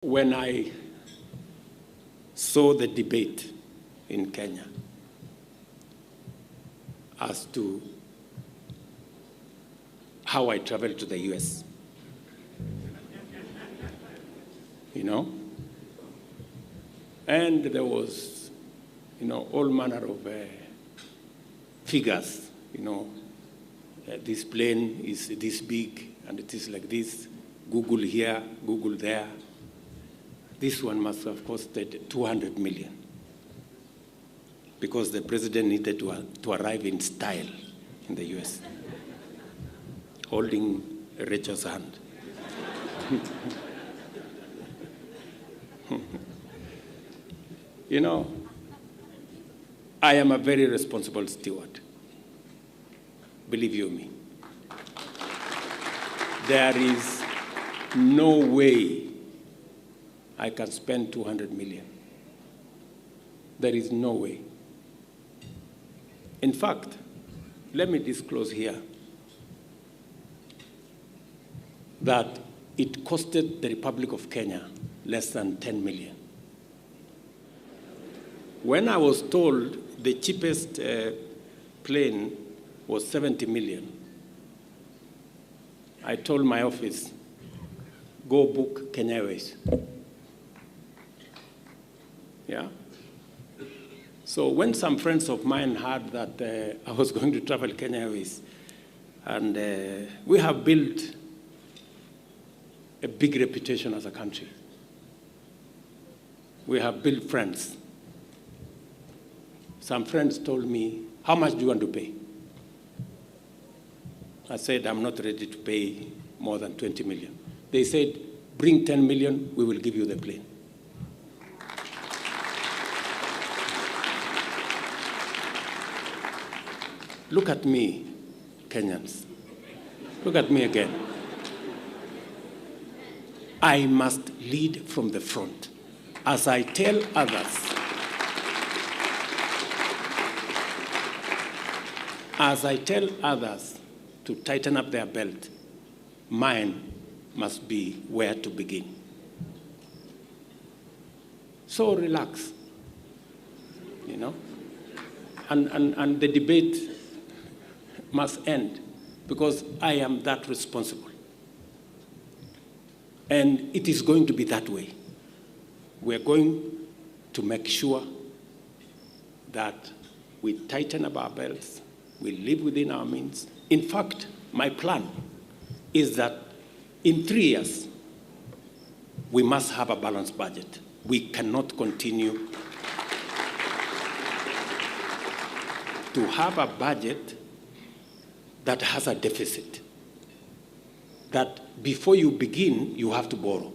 When I saw the debate in Kenya as to how I traveled to the US, and there was, all manner of figures, this plane is this big and it is like this, Google here, Google there. This one must have costed 200 million because the president needed to arrive in style in the US, holding Rachel's hand. I am a very responsible steward. Believe you me. There is no way I can spend 200 million. There is no way. In fact, let me disclose here that it costed the Republic of Kenya less than 10 million. When I was told the cheapest plane was 70 million, I told my office, go book Kenya Airways. Yeah. So when some friends of mine heard that I was going to travel Kenya Airways, and we have built a big reputation as a country. We have built friends. Some friends told me, how much do you want to pay? I said, I'm not ready to pay more than 20 million. They said, bring 10 million, we will give you the plane. Look at me, Kenyans. Look at me again. I must lead from the front. As I tell others to tighten up their belt, mine must be where to begin. So relax, and the debate must end because I am that responsible. And it is going to be that way. We're going to make sure that we tighten up our belts, we live within our means. In fact, my plan is that in 3 years, we must have a balanced budget. We cannot continue to have a budget that has a deficit, that before you begin, you have to borrow.